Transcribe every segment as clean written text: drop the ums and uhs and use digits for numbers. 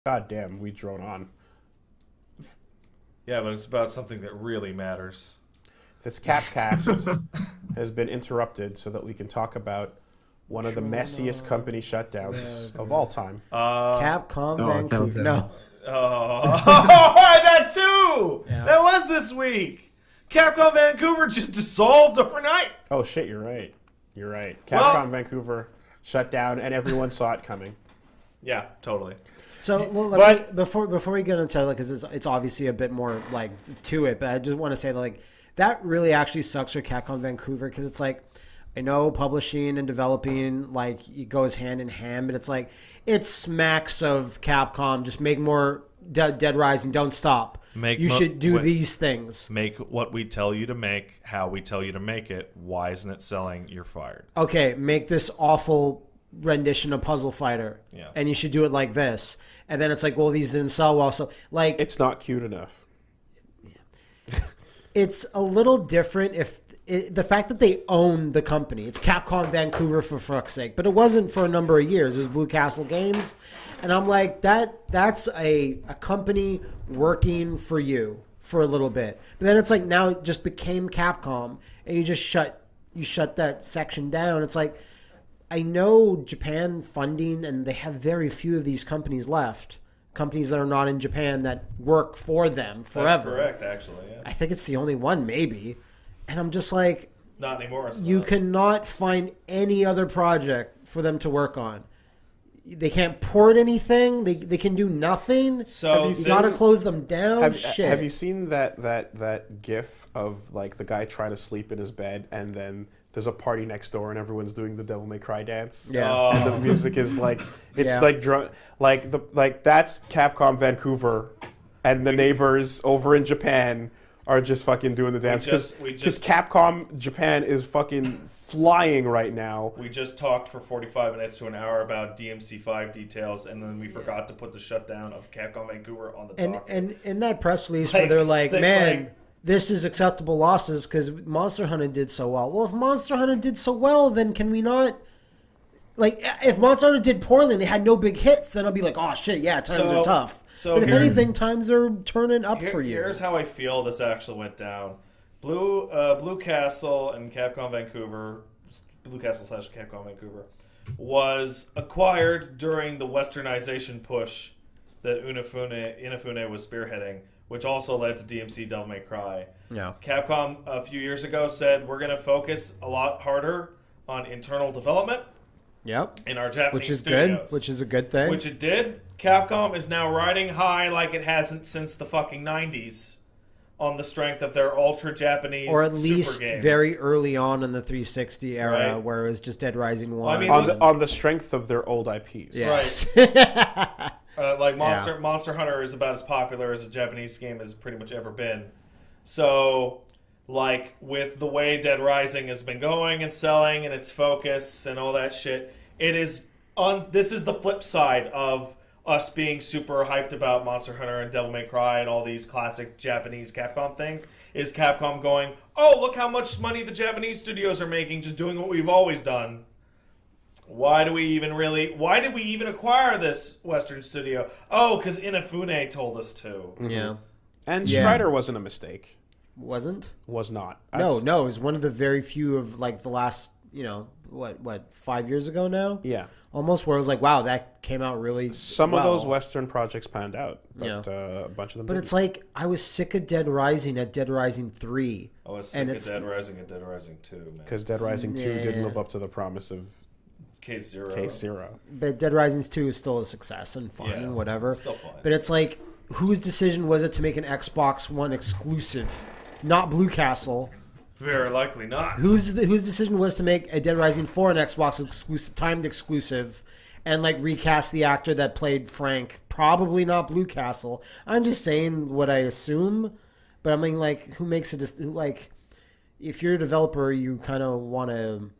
God damn, we drone on. Yeah, but it's about something that really matters. This Capcast has been interrupted so that we can talk about one of the messiest company shutdowns of all time. Capcom Vancouver. Telltale. No. Oh, that too! Yeah. That was this week! Capcom Vancouver just dissolved overnight! Oh shit, you're right. You're right. Well- Capcom Vancouver shut down, and everyone saw it coming. Yeah, totally. So let me, before we get into it, because it's obviously a bit more like to it, but I just want to say that really actually sucks for Capcom Vancouver, because it's like, I know publishing and developing like it goes hand in hand, but it's like it smacks of Capcom. Just make more Dead Rising. Don't stop. You should do these things. Make what we tell you to make, how we tell you to make it. Why isn't it selling? You're fired. Okay, make this awful rendition of Puzzle Fighter. Yeah. And you should do it like this. And then it's like, well, these didn't sell well. So like It's not cute enough. it's a little different if the fact that they own the company. It's Capcom Vancouver, for fuck's sake. But it wasn't for a number of years. It was Blue Castle Games. And I'm like, that's a company working for you for a little bit. But then it's like now it just became Capcom, and you just shut that section down. It's like, I know Japan funding, and they have very few of these companies left. Companies that are not in Japan that work for them forever. That's correct, actually. Yeah. I think it's the only one, maybe. And I'm just like, Not anymore. you cannot find any other project for them to work on. They can't port anything. They can do nothing. So you gotta close them down. Have you seen that GIF of like the guy trying to sleep in his bed, and then there's a party next door and everyone's doing the Devil May Cry dance? Yeah. And the music is like it's Yeah. like that's Capcom Vancouver, and the neighbors over in Japan are just fucking doing the dance because Capcom Japan is fucking flying right now. We just talked for 45 minutes to an hour about DMC5 details, and then we forgot to put the shutdown of Capcom Vancouver on the top. And in that press release where they're like, this is acceptable losses because Monster Hunter did so well. Well, if Monster Hunter did so well, then can we not? Like, if Monster Hunter did poorly and they had no big hits, then I'll be like, oh shit, yeah, times are tough. But if anything, times are turning up for you. Here's how I feel this actually went down. Blue Castle and Capcom Vancouver, Blue Castle / Capcom Vancouver, was acquired during the westernization push that Inafune was spearheading, which also led to DMC Devil May Cry. Yeah. Capcom a few years ago said, we're going to focus a lot harder on internal development. Yep. In our Japanese which is studios. Good. Which is a good thing. Which it did. Capcom is now riding high like it hasn't since the fucking 90s on the strength of their ultra Japanese or at least super games. Very early on in the 360 era, right. Where it was just Dead Rising 1. Well, I mean, on the strength of their old IPs. Yes. Right. Like Monster Hunter is about as popular as a Japanese game has pretty much ever been. So, like, with the way Dead Rising has been going and selling and its focus and all that shit, this is the flip side of us being super hyped about Monster Hunter and Devil May Cry and all these classic Japanese Capcom things, is Capcom going, oh, look how much money the Japanese studios are making just doing what we've always done. Why did we even acquire this Western studio? Oh, because Inafune told us to. Yeah. And Strider wasn't a mistake. Wasn't? Was not. No, it was one of the very few of like the last, what 5 years ago now? Yeah. Almost where it was like, wow, that came out really Some of those Western projects panned out, but a bunch of them But didn't. it's like, I was sick of Dead Rising at Dead Rising 3. I was sick of Dead Rising and Dead Rising 2, man. Because Dead Rising 2 didn't live up to the promise of Case Zero. But Dead Rising 2 is still a success and fun and whatever. Still fun. But it's like, whose decision was it to make an Xbox One exclusive? Not Blue Castle. Very likely not. Whose decision was to make a Dead Rising 4 an Xbox exclusive, timed exclusive, and like recast the actor that played Frank? Probably not Blue Castle. I'm just saying what I assume, but I mean, like, who makes it? Like, if you're a developer, you kind of want to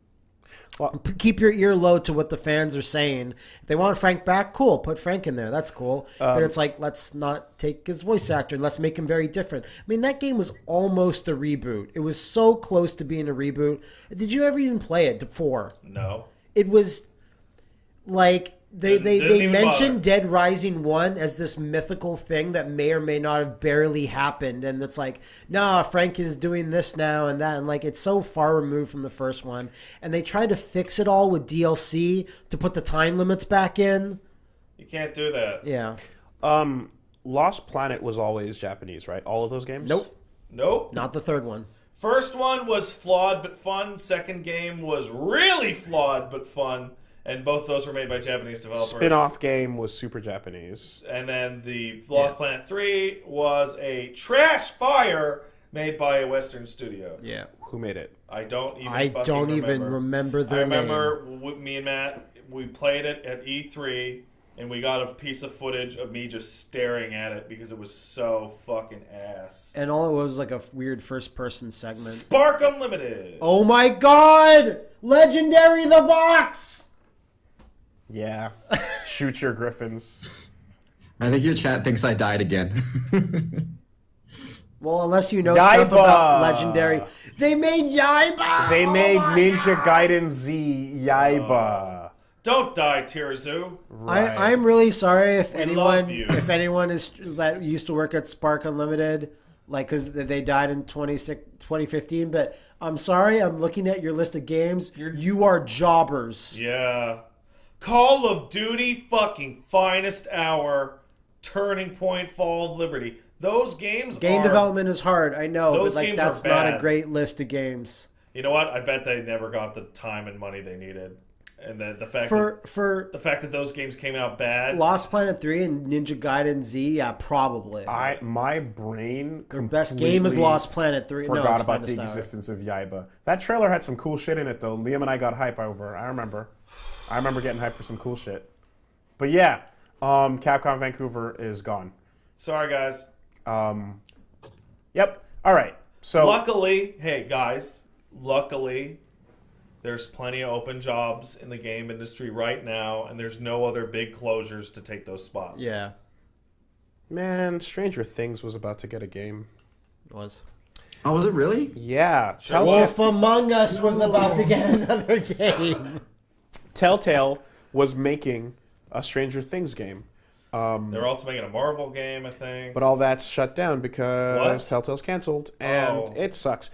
keep your ear low to what the fans are saying. If they want Frank back, cool. Put Frank in there. That's cool. But it's like, let's not take his voice actor. Let's make him very different. I mean, that game was almost a reboot. It was so close to being a reboot. Did you ever even play it before? No. It was like They mentioned Dead Rising 1 as this mythical thing that may or may not have barely happened, and it's like, nah, Frank is doing this now and that, and like it's so far removed from the first one, and they tried to fix it all with DLC to put the time limits back in. You can't do that. Yeah. Lost Planet was always Japanese, right? All of those games? Nope. Not the third one. First one was flawed but fun. Second game was really flawed but fun. And both those were made by Japanese developers. Spin-off game was super Japanese. And then the Lost Planet 3 was a trash fire made by a Western studio. Yeah. Who made it? I don't even remember their name. I remember me and Matt, we played it at E3, and we got a piece of footage of me just staring at it because it was so fucking ass. And all it was like a weird first-person segment. Spark Unlimited! Oh my god! Legendary the Box! Yeah. Shoot your griffins. I think your chat thinks I died again. Well, unless you know stuff about Legendary. They made Yaiba! They made Ninja Gaiden Z Yaiba. Don't die, Tirazu. Right. I'm really sorry if love you. anyone is that used to work at Spark Unlimited, like because they died in 2015. But I'm sorry, I'm looking at your list of games. You are jobbers. Yeah. Call of Duty fucking Finest Hour, Turning Point, Fall of Liberty. Those games Game development is hard, I know, those but like games that's are not bad. a great list of games. You know what? I bet they never got the time and money they needed. And the fact that those games came out bad. Lost Planet 3 and Ninja Gaiden Z, yeah, probably. My brain Their best game is Lost Planet 3. Forgot about the existence of Yaiba. That trailer had some cool shit in it, though. Liam and I got hype over. I remember getting hyped for some cool shit. But yeah, Capcom Vancouver is gone. Sorry, guys. Yep. All right. So luckily, there's plenty of open jobs in the game industry right now, and there's no other big closures to take those spots. Yeah. Man, Stranger Things was about to get a game. It was. Oh, was it really? Yeah. Wolf Among Us was about to get another game. Telltale was making a Stranger Things game. They're also making a Marvel game, I think. But all that's shut down because Telltale's canceled, and it sucks.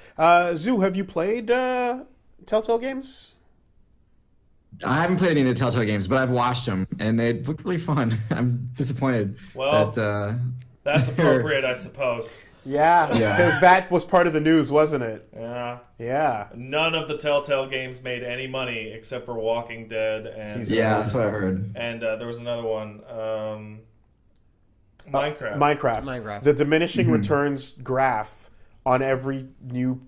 Zoo, have you played Telltale Games? I haven't played any of the Telltale games, but I've watched them, and they look really fun. I'm disappointed. Well, that's appropriate, I suppose. Yeah, because that was part of the news, wasn't it? Yeah. None of the Telltale games made any money except for Walking Dead. And that's what I heard. And there was another one, Minecraft. Minecraft. The diminishing returns graph on every new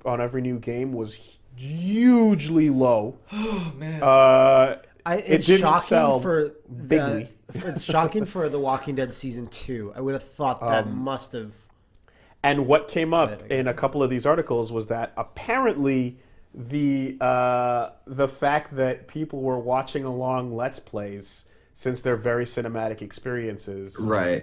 game was hugely low. Oh man. It's didn't shocking sell for bigly. It's shocking for The Walking Dead season 2. I would have thought that must have. And what came up in a couple of these articles was that apparently the fact that people were watching along Let's Plays, since they're very cinematic experiences,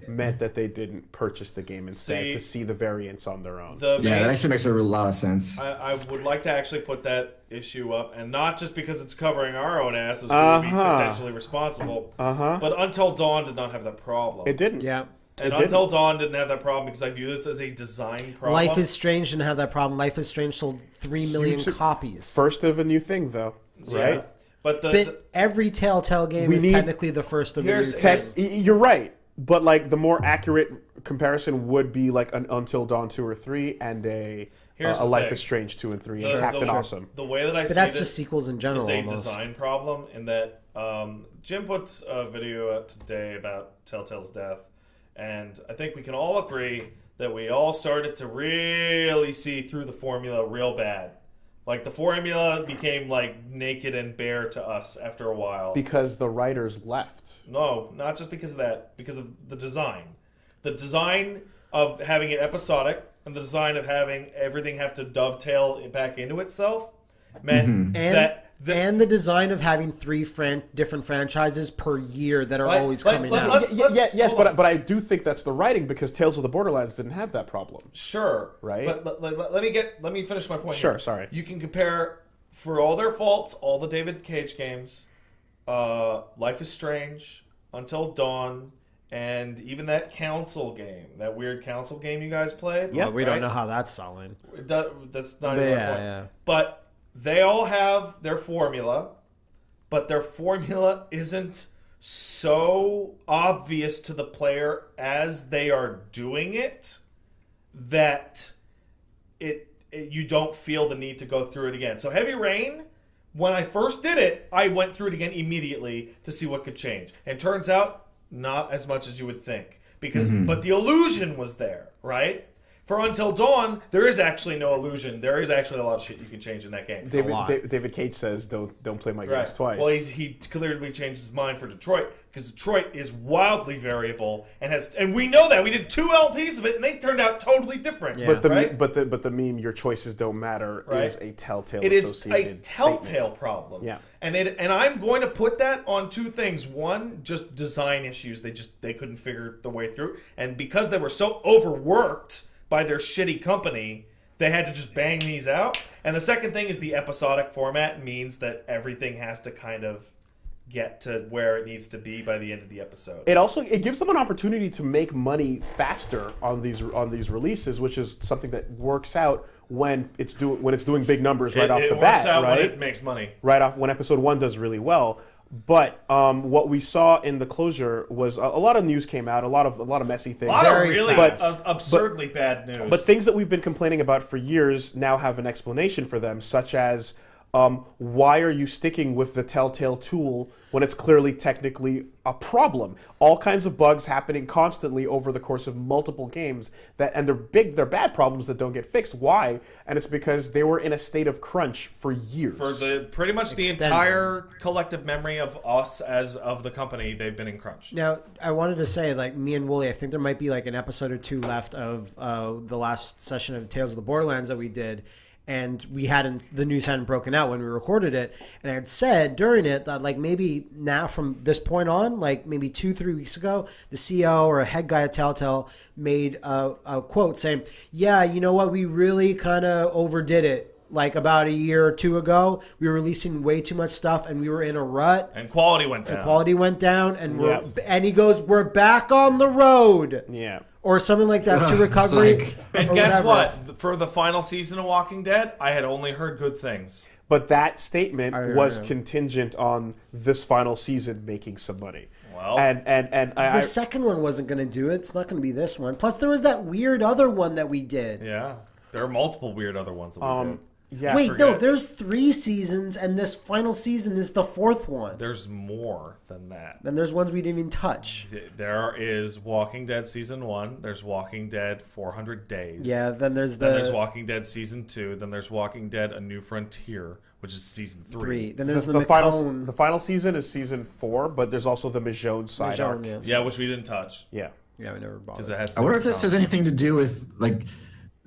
meant that they didn't purchase the game instead to see the variants on their own. That actually makes a lot of sense. I would like to actually put that issue up, and not just because it's covering our own asses, we would be potentially responsible, but Until Dawn did not have that problem. It didn't. Yeah. And Until Dawn didn't have that problem because I view this as a design problem. Life is Strange didn't have that problem. Life is Strange sold 3 million copies. First of a new thing, though, right? Yeah. But every Telltale game is technically the first of a new thing. You're right, but like the more accurate comparison would be like an Until Dawn 2 or 3 and a Life is Strange 2 and 3 and Captain Awesome. The way that I see that's this just sequels in general. is a almost. design problem in that Jim puts a video out today about Telltale's death. And I think we can all agree that we all started to really see through the formula real bad. Like, the formula became, like, naked and bare to us after a while. Because the writers left. No, not just because of that. Because of the design. The design of having it episodic and the design of having everything have to dovetail back into itself meant that... And the design of having 3 different franchises per year that are always coming out. Yes, but I do think that's the writing because Tales of the Borderlands didn't have that problem. Sure, right? But let me finish my point. Sure, here. sorry. You can compare, for all their faults, all the David Cage games, Life is Strange, Until Dawn, and even that console game, that weird console game you guys played. Yeah, we don't know how that's selling. That's not even my point. Yeah. But they all have their formula, but their formula isn't so obvious to the player as they are doing it that you don't feel the need to go through it again. So Heavy Rain, when I first did it, I went through it again immediately to see what could change. And turns out, not as much as you would think. But the illusion was there, right? For Until Dawn, there is actually no illusion. There is actually a lot of shit you can change in that game. David Cage says, "Don't play my games twice." Well, he clearly changed his mind for Detroit because Detroit is wildly variable and we know that we did 2 LPs of it and they turned out totally different. Yeah. But the meme "your choices don't matter" is a Telltale associated a Telltale statement. problem. Yeah, and I'm going to put that on 2 things. One, just design issues. They couldn't figure the way through, and because they were so overworked by their shitty company, they had to just bang these out. And the second thing is the episodic format means that everything has to kind of get to where it needs to be by the end of the episode. It gives them an opportunity to make money faster on these releases, which is something that works out when it's doing big numbers right off the bat. It works out right? when it makes money. Right off when episode 1 does really well. But what we saw in the closure was a lot of news came out, a lot of messy things. A lot of really but, absurdly bad news. But things that we've been complaining about for years now have an explanation for them, such as why are you sticking with the Telltale tool when it's clearly technically a problem? All kinds of bugs happening constantly over the course of multiple games and they're bad problems that don't get fixed. Why? And it's because they were in a state of crunch for years. For pretty much the entire collective memory of us as of the company, they've been in crunch. Now, I wanted to say, like, me and Wooly, I think there might be like an episode or 2 left of the last session of Tales of the Borderlands that we did. And the news hadn't broken out when we recorded it. And I had said during it that, like, maybe now from this point on, like maybe 2-3 weeks ago, the CEO or a head guy at Telltale made a quote saying, yeah, you know what, we really kind of overdid it. Like about a year or 2 ago, we were releasing way too much stuff and we were in a rut. And quality went down. And he goes, we're back on the road. Yeah. Or something like that to recovery. And guess what? For the final season of Walking Dead, I had only heard good things. But that statement was contingent on this final season making some money. Well, and the second one wasn't going to do it. It's not going to be this one. Plus, there was that weird other one that we did. Yeah, there are multiple weird other ones that we did. Yeah, wait, no, there's 3 seasons, and this final season is the 4th one. There's more than that. Then there's ones we didn't even touch. There is Walking Dead Season 1. There's Walking Dead 400 Days. Yeah, then there's Walking Dead Season 2. Then there's Walking Dead A New Frontier, which is Season 3. Then there's the final season is Season 4, but there's also the Michonne side arc. Yeah, which we didn't touch. Yeah, we never bothered. It has I wonder if this has anything to do with, like,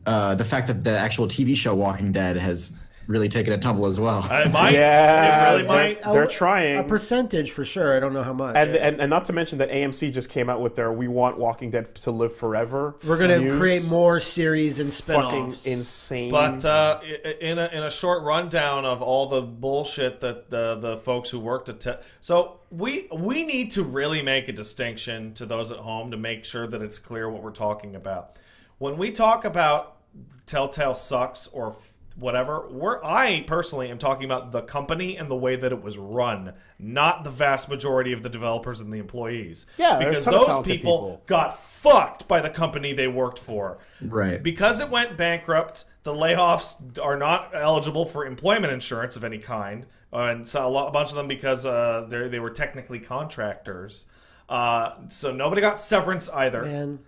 the fact that the actual TV show Walking Dead has really taken a tumble as well. It might. Yeah, it really might. They're trying. A percentage for sure. I don't know how much. And not to mention that AMC just came out with their "We Want Walking Dead to Live Forever." We're going to create more series and spin-offs. Fucking insane. But in a short rundown of all the bullshit that the folks who worked at so we need to really make a distinction to those at home to make sure that it's clear what we're talking about. When we talk about Telltale sucks or whatever, I personally am talking about the company and the way that it was run, not the vast majority of the developers and the employees. Yeah, because those people got fucked by the company they worked for. Right. Because it went bankrupt, the layoffs are not eligible for employment insurance of any kind, and so a bunch of them because they were technically contractors. So nobody got severance either. Man.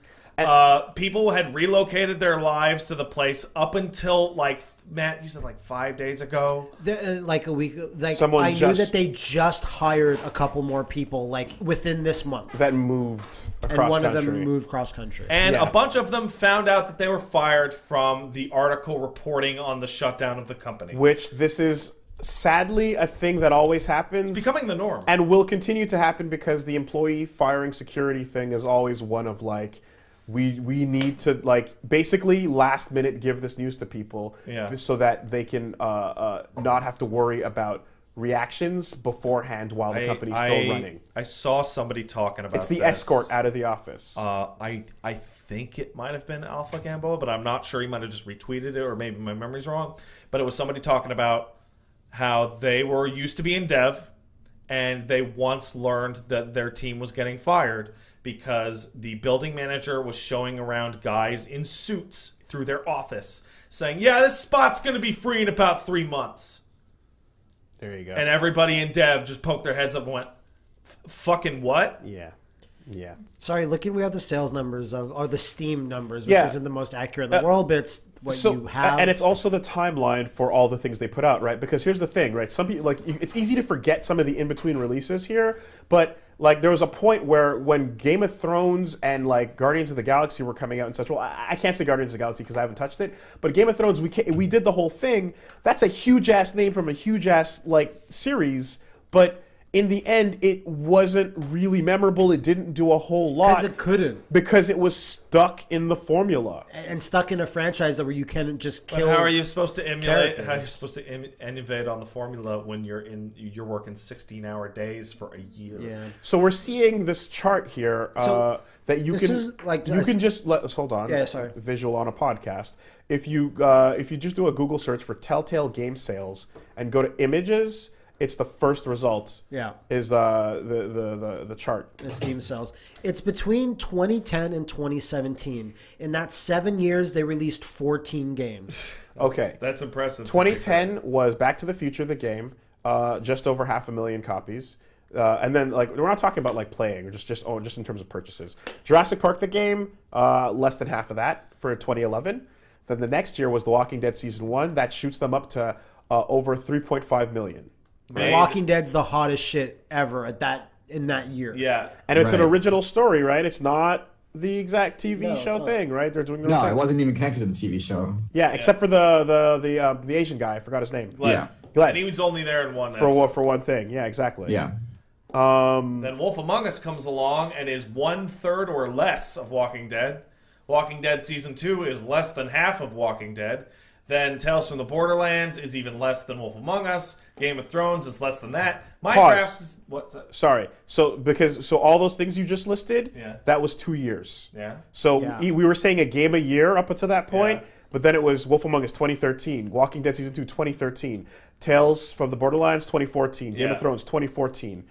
People had relocated their lives to the place up until, like, Matt, you said like 5 days ago? Like a week. Like Someone knew that they just hired a couple more people, like, within this month. That moved across and one country. of them moved cross country. And a bunch of them found out that they were fired from the article reporting on the shutdown of the company. Which this is sadly a thing that always happens. It's becoming the norm. And will continue to happen because the employee firing security thing is always one of, like, we need to, like, basically last minute give this news to people so that they can not have to worry about reactions beforehand while the company's still running. I saw somebody talking about it's the this. escort out of the office. I think it might have been Alpha Gamboa, but I'm not sure. He might have just retweeted it, or maybe my memory's wrong. But it was somebody talking about how they were used to be in dev, and they once learned that their team was getting fired because the building manager was showing around guys in suits through their office saying, yeah, this spot's going to be free in about 3 months. There you go. And everybody in dev just poked their heads up and went, fucking what? Yeah. Sorry, we have the sales numbers or the Steam numbers, which isn't the most accurate in the world, but it's what you have. And it's also the timeline for all the things they put out, right? Because here's the thing, right? Some people, it's easy to forget some of the in-between releases here, but there was a point where when Game of Thrones and Guardians of the Galaxy were coming out and such. Well, I can't say Guardians of the Galaxy because I haven't touched it, but Game of Thrones, we did the whole thing. That's a huge ass name from a huge ass series, but in the end, it wasn't really memorable. It didn't do a whole lot. Because it couldn't. Because it was stuck in the formula. And stuck in a franchise where you can't just kill. But how are you supposed to emulate? characters. How are you supposed to innovate on the formula when you're working 16-hour days for a year? Yeah. So we're seeing this chart here that you can just let us hold on. Yeah, sorry. Visual on a podcast. If you just do a Google search for Telltale Game sales and go to images. It's the first result. Yeah. Is the chart. The Steam sales. It's between 2010 and 2017. In that 7 years, they released 14 games. Okay. That's impressive. 2010 was Back to the Future, the game, just over 500,000 copies. And then we're not talking about playing, or just in terms of purchases. Jurassic Park, the game, less than half of that for 2011. Then the next year was The Walking Dead Season 1. That shoots them up to over 3.5 million. Walking Dead's the hottest shit ever in that year. Yeah. And it's an original story, right? It's not the exact TV show thing, right? They're doing their own thing. it wasn't even connected to the TV show. Yeah, except for the Asian guy. I forgot his name. Glenn. Glenn. And he was only there in one for one thing. Yeah, exactly. Yeah. Then Wolf Among Us comes along and is 1/3 or less of Walking Dead. Walking Dead Season 2 is less than half of Walking Dead. Then Tales from the Borderlands is even less than Wolf Among Us. Game of Thrones is less than that. Minecraft is... What's that? Sorry. So all those things you just listed, that was 2 years. Yeah. So we were saying a game a year up until that point, but then it was Wolf Among Us 2013, Walking Dead Season 2 2013, Tales from the Borderlands 2014, Game of Thrones 2014,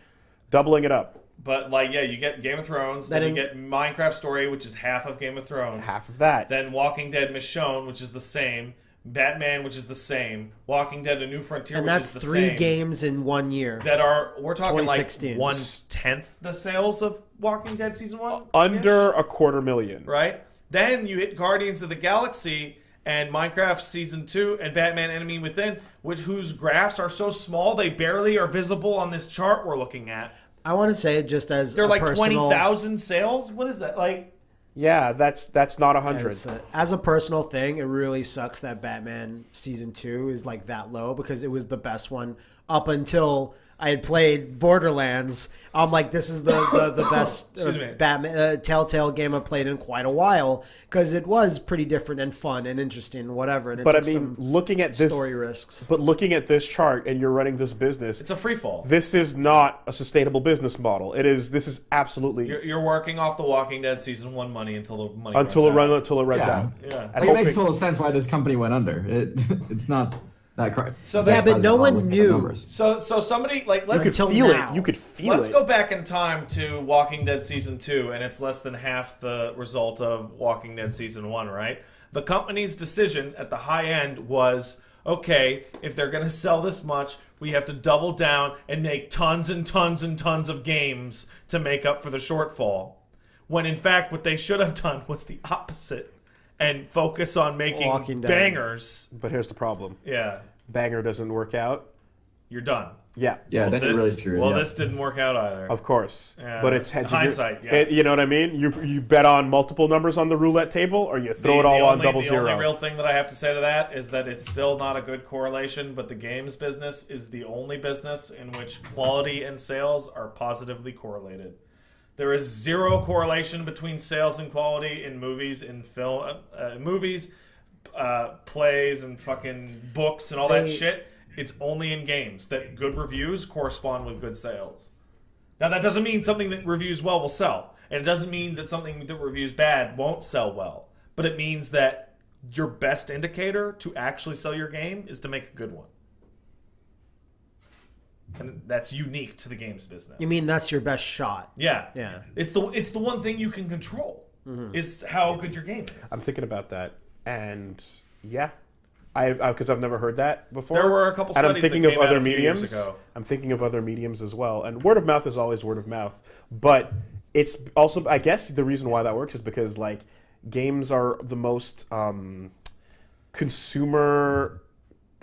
doubling it up. But you get Game of Thrones, then you get Minecraft Story, which is half of Game of Thrones. Half of that. Then Walking Dead Michonne, which is the same. Batman, which is the same. Walking Dead: A New Frontier, which is the same. And that's 3 games in 1 year. We're talking 1/10 the sales of Walking Dead Season 1? Under a 250,000. Right? Then you hit Guardians of the Galaxy and Minecraft Season 2 and Batman Enemy Within, whose graphs are so small they barely are visible on this chart we're looking at. I want to say it just as they're 20,000 sales? What is that? Yeah, that's not 100. As a personal thing, it really sucks that Batman Season 2 is that low because it was the best one up until I had played Borderlands. I'm like, this is the best Batman Telltale game I've played in quite a while because it was pretty different and fun and interesting and whatever. And but I mean, looking at this story risks. But looking at this chart and you're running this business, it's a free fall. This is not a sustainable business model. This is absolutely. You're working off the Walking Dead Season 1 money until the money runs out. out. Yeah. It makes total sense why this company went under. It's not. But no one knew. So somebody let's you could feel it. You could feel it. Let's go back in time to Walking Dead Season 2, and it's less than half the result of Walking Dead Season 1, right? The company's decision at the high end was, okay, if they're going to sell this much, we have to double down and make tons and tons and tons of games to make up for the shortfall. When in fact, what they should have done was the opposite. And focus on making bangers. But here's the problem. Yeah. Banger doesn't work out. You're done. Yeah. Yeah, then you're really screwed. Well, this didn't work out either. Of course. Yeah, but it's hindsight. You know what I mean? You bet on multiple numbers on the roulette table, or you throw it all on double zero. The only real thing that I have to say to that is that it's still not a good correlation, but the games business is the only business in which quality and sales are positively correlated. There is zero correlation between sales and quality in movies, in film, plays, and fucking books and all that shit. it's only in games that good reviews correspond with good sales. Now, that doesn't mean something that reviews well will sell. And it doesn't mean that something that reviews bad won't sell well. But it means that your best indicator to actually sell your game is to make a good one. And that's unique to the games business. You mean that's your best shot? Yeah. Yeah. It's the one thing you can control is how good your game is. I'm thinking about that, and yeah, because I've never heard that before. There were a couple and I'm studies thinking that of came out other a few years mediums. ago. I'm thinking of other mediums as well, and word of mouth is always word of mouth. But it's also, I guess, the reason why that works is because like games are the most consumer,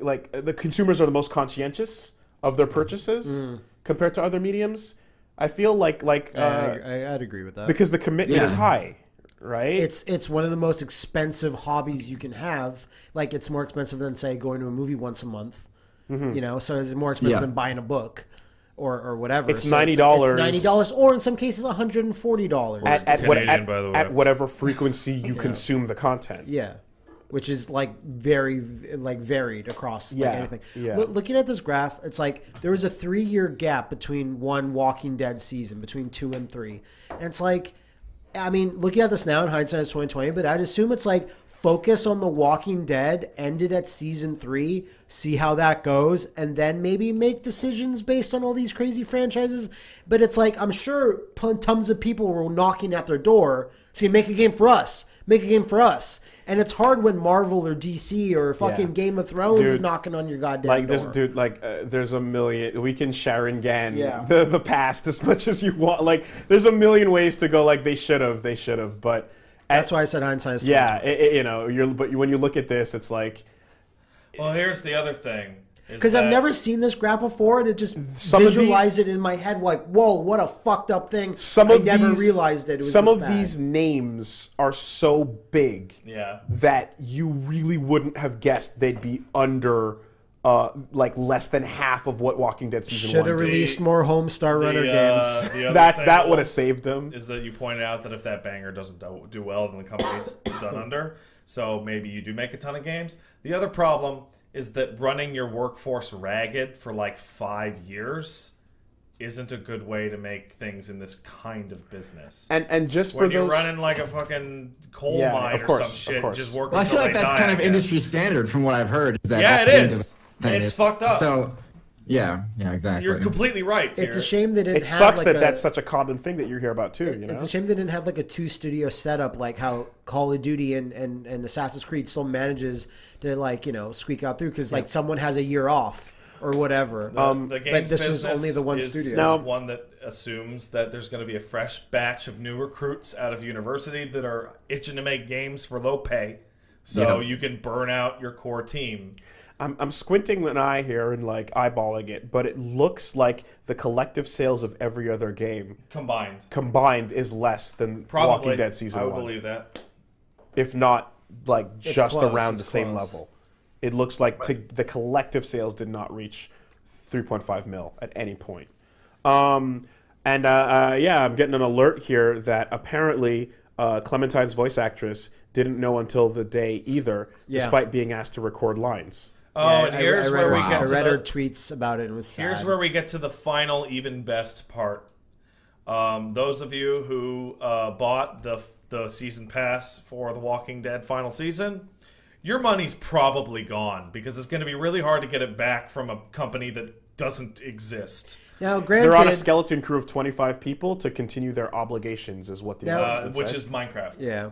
like the consumers are the most conscientious of their purchases compared to other mediums. I feel like I'd agree with that. because the commitment is high, right? It's one of the most expensive hobbies you can have. Like, it's more expensive than, say, going to a movie once a month. You know, so it's more expensive than buying a book or whatever. It's so $90. It's $90, or in some cases $140 at whatever frequency you consume the content. Yeah, which is like very varied across like anything. Yeah. Looking at this graph, it's like there was a 3-year gap between one Walking Dead season, between 2 and 3, and it's like, I mean, looking at this now in hindsight, it's 2020, but I'd assume it's like focus on The Walking Dead, ended at season 3, see how that goes, and then maybe make decisions based on all these crazy franchises. But it's like, I'm sure tons of people were knocking at their door saying, make a game for us, make a game for us. And it's hard when Marvel or DC or fucking Game of Thrones is knocking on your goddamn door. There's a million. We can Sharon Gann the past as much as you want. Like, there's a million ways to go. Like, they should have. But that's why I said hindsight is 20/20. Yeah, but when you look at this, it's like. Well, here's the other thing. Because I've never seen this graph before, and it just visualized it in my head like, whoa, what a fucked up thing. I never realized it. Some of these names are so big that you really wouldn't have guessed they'd be under like less than half of what Walking Dead season 1 should have released more Homestar Runner games. That would have saved them. Is that you pointed out that if that banger doesn't do well, then the company's done under. So maybe you do make a ton of games. The other problem is that running your workforce ragged for like 5 years isn't a good way to make things in this kind of business. And just when for you're those running like a fucking coal mine or some shit, just working. Well, I feel like that's kind of industry standard from what I've heard. Is that it is. It's fucked up. So, yeah, exactly. You're completely right. It's a shame they didn't. It sucks that that's such a common thing that you hear about too. It's a shame they didn't have like a 2-studio setup, like how Call of Duty and Assassin's Creed still manages to squeak out through because like someone has a year off or whatever. The games but this business was only the one studio. Is one that assumes that there's going to be a fresh batch of new recruits out of university that are itching to make games for low pay, so you can burn out your core team. I'm squinting an eye here and like eyeballing it, but it looks like the collective sales of every other game combined is less than Walking Dead season 1. I would believe that, if not like just close, around the same level. It looks like the collective sales did not reach 3.5 mil at any point. I'm getting an alert here that apparently Clementine's voice actress didn't know until the day either, despite being asked to record lines. And here's where we get to I read her tweets about it and it was sad. Here's where we get to the final, even best part. Those of you who bought the season pass for The Walking Dead final season, your money's probably gone because it's going to be really hard to get it back from a company that doesn't exist. Now, granted, they're on a skeleton crew of 25 people to continue their obligations, is what the announcement which said. is Minecraft. Yeah.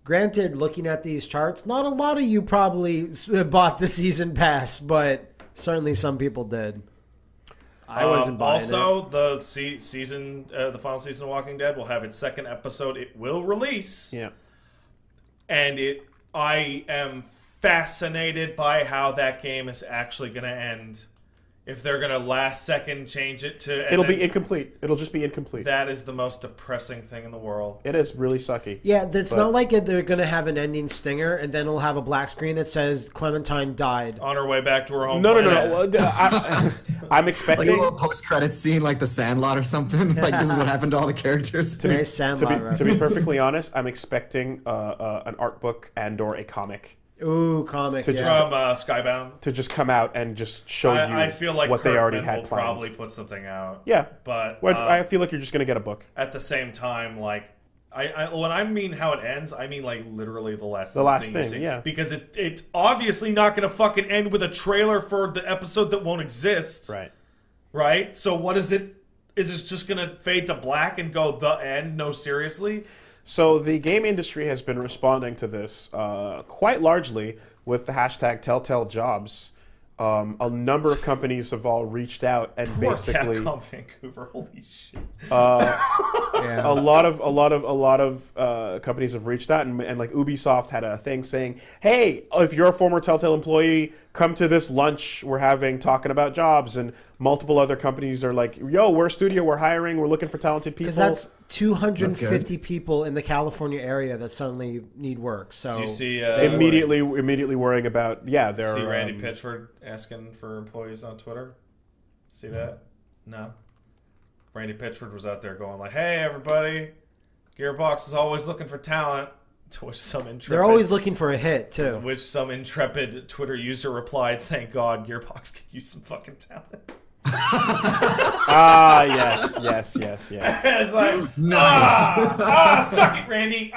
Granted, looking at these charts, not a lot of you probably bought the season pass, but certainly some people did. I wasn't buying it. Also, the the final season of Walking Dead will have its second episode. It will release. Yeah. And I am fascinated by how that game is actually going to end. If they're going to last second change it to... It'll be incomplete. It'll just be incomplete. That is the most depressing thing in the world. It is really sucky. Yeah, it's not like they're going to have an ending stinger and then it'll have a black screen that says Clementine died. On her way back to her home. No. I'm expecting... Like a little post-credit scene like The Sandlot or something. Like, this is what happened to all the characters. To be perfectly honest, I'm expecting an art book and or a comic Ooh, comic. To Yeah. from Skybound. to just come out and just show you I feel like what they already Kirkman had will planned. probably put something out. Yeah, But well, I feel like you're just gonna get a book. at the same time, like when I mean how it ends, I mean like literally the last last you thing, see. yeah. Because it's obviously not going to fucking end with a trailer for the episode that won't exist, right? So what is it? Is it just going to fade to black and go the end? No, seriously. So the game industry has been responding to this quite largely with the hashtag Telltale Jobs. A number of companies have all reached out and Poor basically Capcom Vancouver. Holy shit. Yeah. a lot of companies have reached out and like Ubisoft had a thing saying, hey, if you're a former Telltale employee, come to this lunch we're having talking about jobs. And multiple other companies are like, yo, we're a studio, we're hiring, we're looking for talented people. Because that's 250 That's people in the California area that suddenly need work. So Do you see immediately worrying about they're see Randy Pitchford asking for employees on Twitter? See that? No. Randy Pitchford was out there going like, "Hey everybody, Gearbox is always looking for talent." To which some intrepid, they're always looking for a hit too. which some intrepid Twitter user replied, "Thank God Gearbox could use some fucking talent." yes. It's like, Nice. suck it, Randy.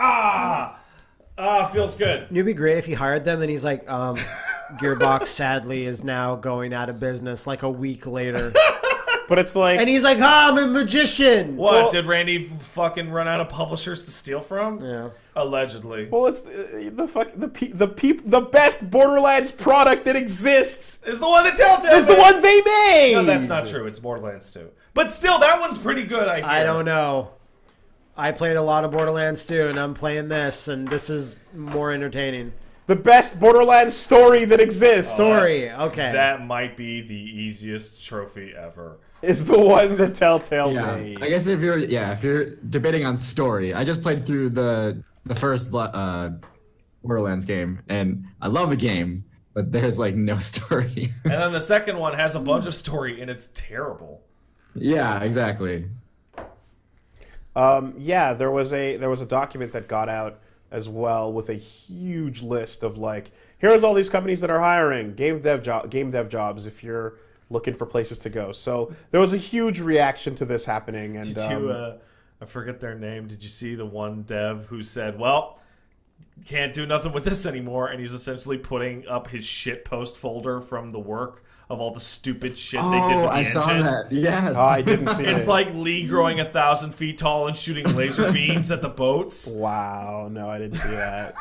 Feels good. It'd be great if he hired them and he's like, Gearbox sadly is now going out of business like a week later. But it's like, And he's like, I'm a magician. What Well- did Randy fucking run out of publishers to steal from? Yeah. Allegedly. well, it's the best Borderlands product that exists Is the one that Telltale is the made. one they made. No, that's not true. It's Borderlands 2. But still, that one's pretty good, I hear. I don't know. I played a lot of Borderlands 2, and I'm playing this, and this is more entertaining. The best Borderlands story that exists Story, okay. That might be the easiest trophy ever. is the one that Telltale Yeah, made. I guess if you're debating on story, I just played through the first Borderlands game, and I love the game, but there's like no story. And then the second one has a bunch of story, and it's terrible. Yeah, exactly. There was a document that got out as well with a huge list of like, here's all these companies that are hiring game dev jobs if you're looking for places to go. So there was a huge reaction to this happening. And Did you, I forget their name, did you see the one dev who said, well, can't do nothing with this anymore, and he's essentially putting up his shit post folder from the work of all the stupid shit they did with the I engine. saw that. Yes. I didn't see It's it. like Lee growing 1,000 feet tall and shooting laser beams at the boats. Wow, no, I didn't see that.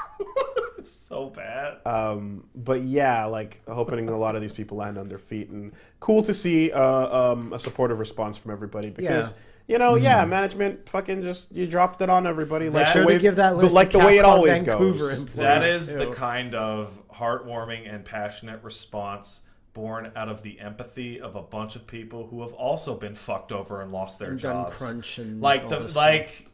It's so bad. But yeah, like hoping a lot of these people land on their feet, and cool to see a supportive response from everybody because management fucking just you dropped it on everybody like Sure the way to give that list like to the way it Capcom always Vancouver goes. employees, That is the too. kind of heartwarming and passionate response born out of the empathy of a bunch of people who have also been fucked over and lost their And done jobs. crunch and like all the this like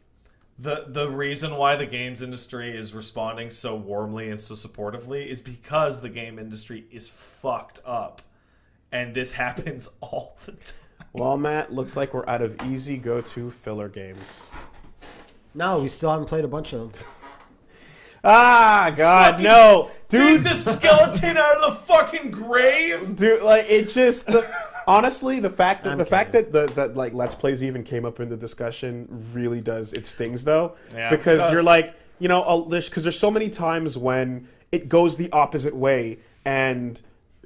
the reason why the games industry is responding so warmly and so supportively is because the game industry is fucked up, and this happens all the time. Well, Matt, looks like we're out of easy go-to filler games. No, we still haven't played a bunch of them. Ah, God, Fucking no, Dig dude, the skeleton out of the fucking grave. dude, like it just. Honestly, the fact that I'm fact that like Let's Plays even came up in the discussion really does it stings though, Yeah, because it does. you're like because there's so many times when it goes the opposite way and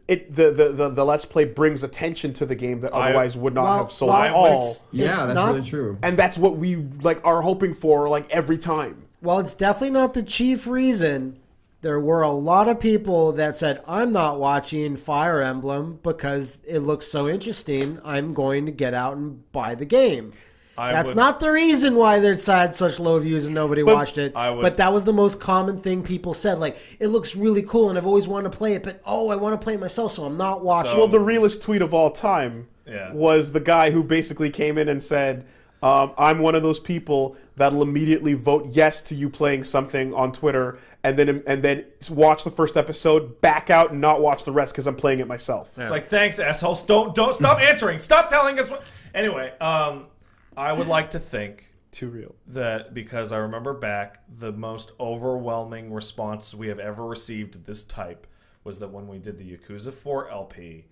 the Let's Play brings attention to the game that otherwise would not have sold at all, Yeah, that's not- really true. and that's what we like are hoping for like every time. Well, it's definitely not the chief reason. There were a lot of people that said, I'm not watching Fire Emblem because it looks so interesting. I'm going to get out and buy the game. That's not the reason why there's had such low views and nobody watched it. But that was the most common thing people said. Like, it looks really cool and I've always wanted to play it, but I want to play it myself, so I'm not watching. Well, the realest tweet of all time was the guy who basically came in and said, I'm one of those people that'll immediately vote yes to you playing something on Twitter and then watch the first episode, back out and not watch the rest because I'm playing it myself. It's like, thanks, assholes. Don't stop answering. Stop telling us what. Anyway, I would like to think Too real. That because I remember back, the most overwhelming response we have ever received of this type was that when we did the Yakuza 4 LP,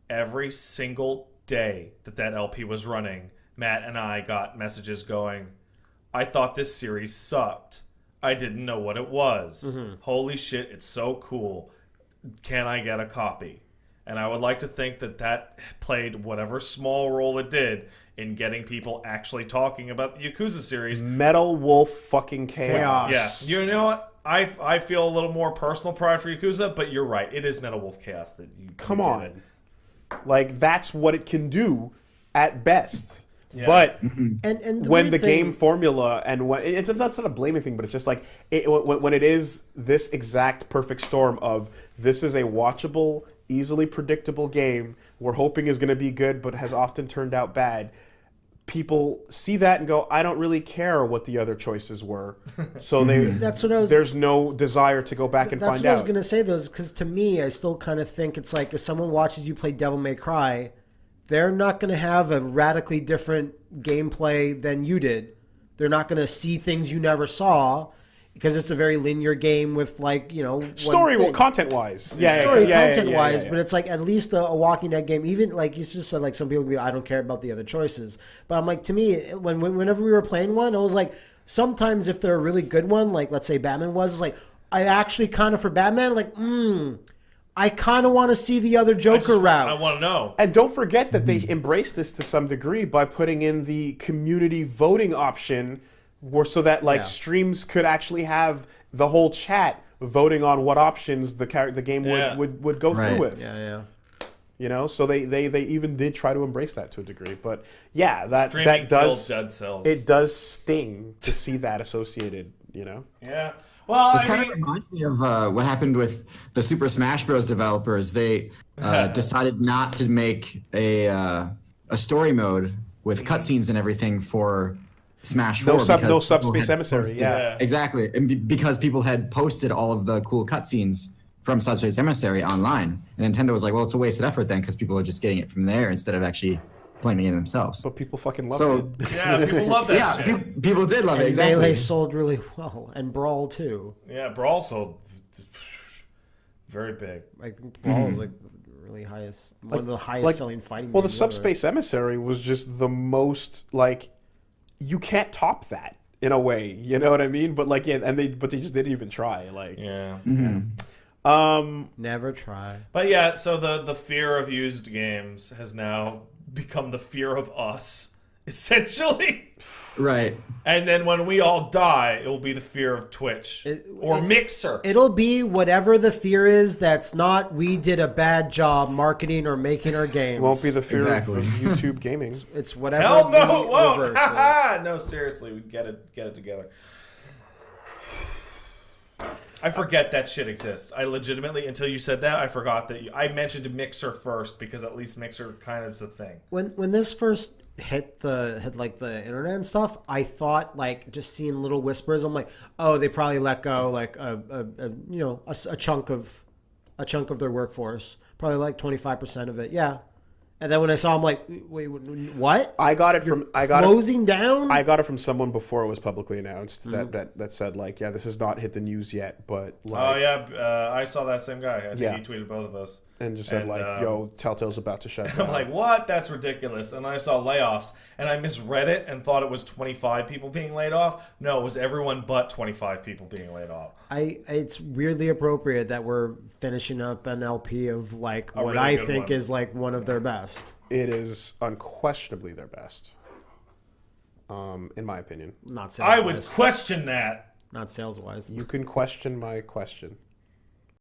every single day that LP was running, Matt and I got messages going, I thought this series sucked. I didn't know what it was. Holy shit, it's so cool. Can I get a copy? And I would like to think that played whatever small role it did in getting people actually talking about the Yakuza series. Metal Wolf fucking chaos. Yeah. You know what? I feel a little more personal pride for Yakuza, but you're right. It is Metal Wolf chaos that you Come you on. did it. Like, that's what it can do at best. Yeah. But And the when weird the thing- game formula and when it's not a blaming thing, but it's just like when it is this exact perfect storm of this is a watchable, easily predictable game we're hoping is going to be good, but has often turned out bad. People see that and go, I don't really care what the other choices were, so That's what I was. there's no desire to go back and That's find what I was out. gonna say, though, because to me, I still kind of think it's like if someone watches you play Devil May Cry, they're not gonna have a radically different gameplay than you did. They're not gonna see things you never saw because it's a very linear game with Story content wise, content wise, but it's like at least a Walking Dead game. Even like you just said, like some people be, I don't care about the other choices, but I'm like, to me, whenever we were playing one, I was like, sometimes if they're a really good one, like let's say Batman was, it's like I actually kind of for Batman, like, I kind of want to see the other Joker route. I want to know. And don't forget that they embraced this to some degree by putting in the community voting option, so that streams could actually have the whole chat voting on what options the game would go through with. Yeah. So they even did try to embrace that to a degree. But yeah, that Streaming does killed Dead Cells. It does sting to see that associated. Yeah. Well, This kind of reminds me of what happened with the Super Smash Bros. Developers. They decided not to make a story mode with cutscenes and everything for Smash 4. No subspace emissary. Yeah, exactly, and because people had posted all of the cool cutscenes from Subspace Emissary online, and Nintendo was like, "Well, it's a wasted effort then, because people are just getting it from there instead of actually playing the game themselves." But people fucking loved it. Yeah, people love that shit. People did love it. And Exactly. Melee sold really well, and Brawl too. Yeah, Brawl sold very big. I think Brawl is like really highest, one of the highest selling fighting. Well, the games ever. Subspace Emissary was just the most you can't top that in a way. You know what I mean? But they just didn't even try. Never try. But yeah, so the fear of used games has now become the fear of us, essentially. Right. And then when we all die, it will be the fear of Twitch or Mixer. It'll be whatever the fear is that's not we did a bad job marketing or making our games. It won't be the fear Exactly. of YouTube gaming. It's whatever. Hell no, the it won't. reverse is. No, seriously, we get it together. I forget that shit exists. I legitimately, until you said that, I forgot that I mentioned Mixer first because at least Mixer kind of is a thing. When this first hit the internet and stuff, I thought just seeing little whispers. I'm like, oh, they probably let go a chunk of their workforce, probably 25% of it. Yeah. And then when I saw, I'm like, wait, what? I got it Closing down? I got it from someone before it was publicly announced that said this has not hit the news yet, but I saw that same guy. I think Yeah. he tweeted both of us. and just said yo, Telltale's about to shut down. I'm like, what? That's ridiculous. And I saw layoffs, and I misread it and thought it was 25 people being laid off. No, it was everyone but 25 people being laid off. It's weirdly appropriate that we're finishing up an LP of what really I good think one. is one of their best. It is unquestionably their best, in my opinion. Not sales I would question that. Not sales wise. You can question my question.